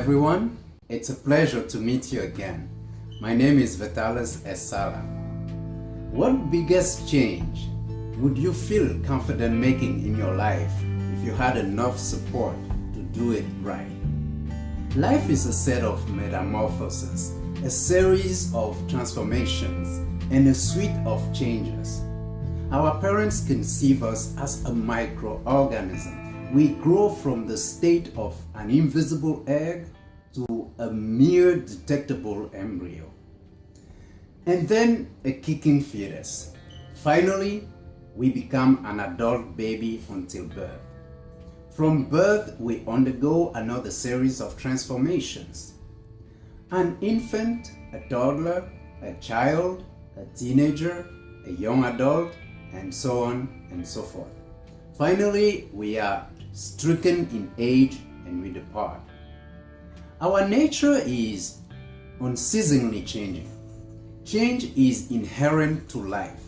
everyone. It's a pleasure to meet you again. My name is Vitalis Esala. What biggest change would you feel confident making in your life if you had enough support to do it right? Life is a set of metamorphoses, a series of transformations, and a suite of changes. Our parents conceive us as a microorganism. We grow from the state of an invisible egg to a mere detectable embryo, and then a kicking fetus. Finally, we become an adult baby until birth. From birth, we undergo another series of transformations. An infant, a toddler, a child, a teenager, a young adult, and so on and so forth. Finally, we are stricken in age and we depart. Our nature is unceasingly changing. Change is inherent to life.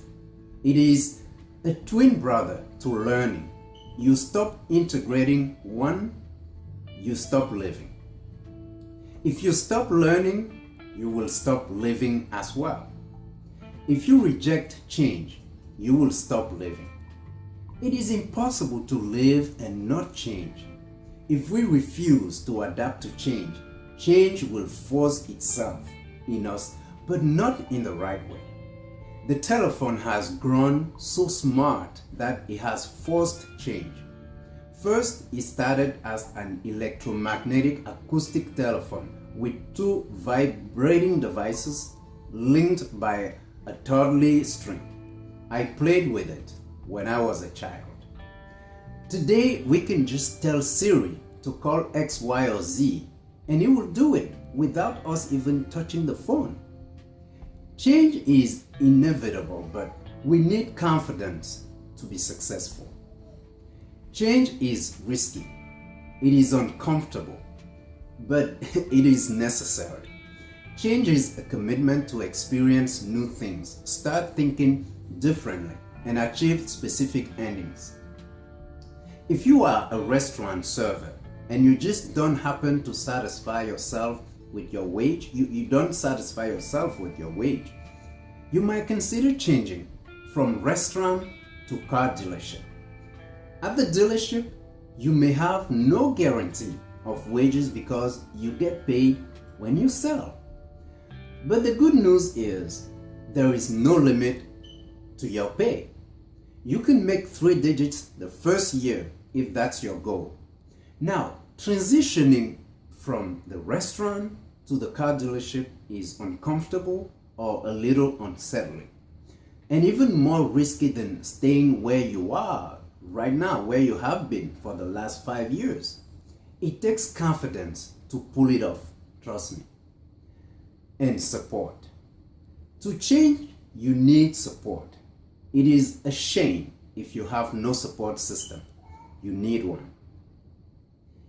It is a twin brother to learning. You stop integrating one, you stop living. If you stop learning, you will stop living as well. If you reject change, you will stop living. It is impossible to live and not change. If we refuse to adapt to change, change will force itself in us, but not in the right way. The telephone has grown so smart that it has forced change. First, it started as an electromagnetic acoustic telephone with two vibrating devices linked by a tawdry string. I played with it when I was a child. Today, we can just tell Siri to call X, Y, or Z, and it will do it without us even touching the phone. Change is inevitable, but we need confidence to be successful. Change is risky. It is uncomfortable, but it is necessary. Change is a commitment to experience new things, start thinking differently, and achieve specific endings. If you are a restaurant server and you just don't happen to satisfy yourself with your wage, you don't satisfy yourself with your wage, you might consider changing from restaurant to car dealership. At the dealership, you may have no guarantee of wages because you get paid when you sell. But the good news is there is no limit to your pay. You can make 3 digits the first year if that's your goal. Now, transitioning from the restaurant to the car dealership is uncomfortable or a little unsettling, and even more risky than staying where you are right now, where you have been for the last 5 years. It takes confidence to pull it off, trust me, and support. To change, you need support. It is a shame if you have no support system. You need one.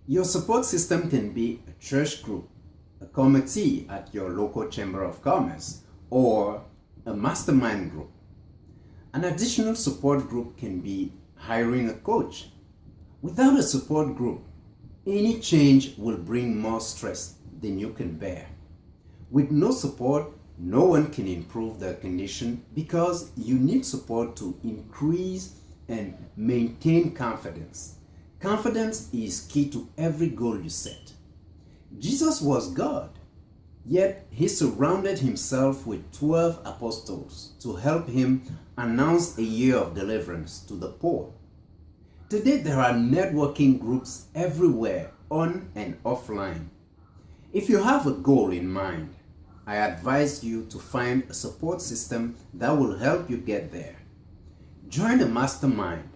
Your support system can be a church group, a committee at your local chamber of commerce, or a mastermind group. An additional support group can be hiring a coach. Without a support group, any change will bring more stress than you can bear. With no support, no one can improve their condition because you need support to increase and maintain confidence. Confidence is key to every goal you set. Jesus was God, yet he surrounded himself with 12 apostles to help him announce a year of deliverance to the poor. Today, there are networking groups everywhere, on and offline. If you have a goal in mind, I advise you to find a support system that will help you get there. Join a mastermind,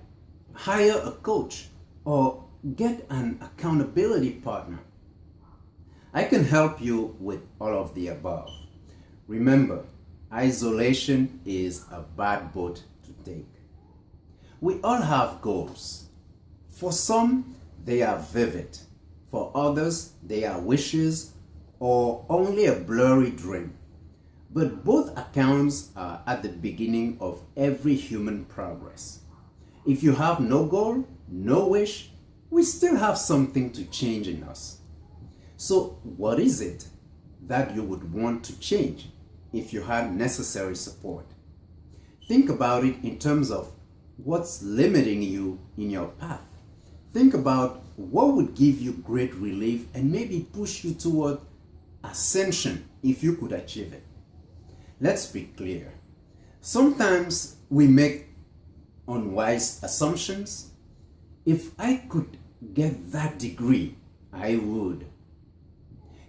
hire a coach, or get an accountability partner. I can help you with all of the above. Remember, isolation is a bad boat to take. We all have goals. For some, they are vivid. For others, they are wishes or only a blurry dream. But both accounts are at the beginning of every human progress. If you have no goal, no wish, we still have something to change in us. So what is it that you would want to change if you had necessary support? Think about it in terms of what's limiting you in your path. Think about what would give you great relief and maybe push you toward ascension if you could achieve it. Let's be clear. Sometimes we make unwise assumptions. If I could get that degree, I would.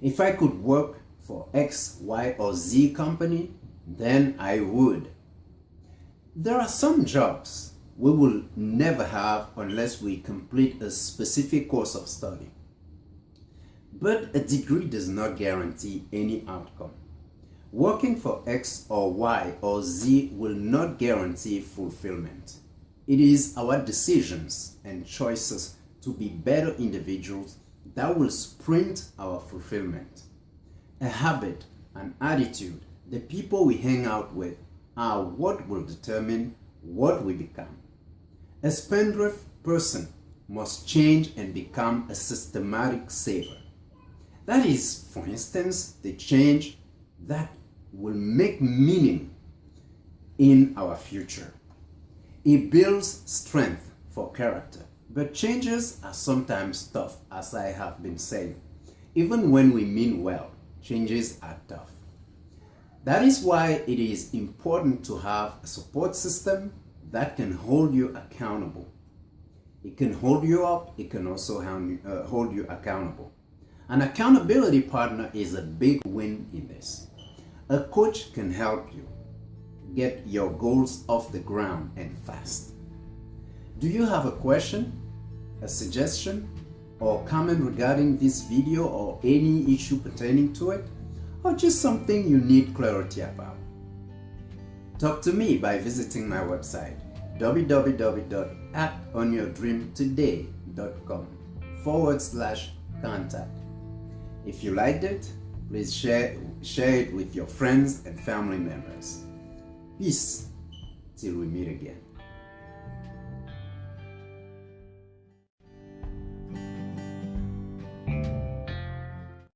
If I could work for X, Y, or Z company, then I would. There are some jobs we will never have unless we complete a specific course of study. But a degree does not guarantee any outcome. Working for X or Y or Z will not guarantee fulfillment. It is our decisions and choices to be better individuals that will sprint our fulfillment. A habit, an attitude, the people we hang out with are what will determine what we become. A spendthrift person must change and become a systematic saver. That is, for instance, the change that will make meaning in our future. It builds strength for character, but changes are sometimes tough, as I have been saying. Even when we mean well, changes are tough. That is why it is important to have a support system that can hold you accountable. It can hold you up, it can also hold you accountable. An accountability partner is a big win in this. A coach can help you get your goals off the ground and fast. Do you have a question, a suggestion, or comment regarding this video or any issue pertaining to it, or just something you need clarity about? Talk to me by visiting my website www.actonyourdreamtoday.com/contact. If you liked it, please share it with your friends and family members. Peace till we meet again.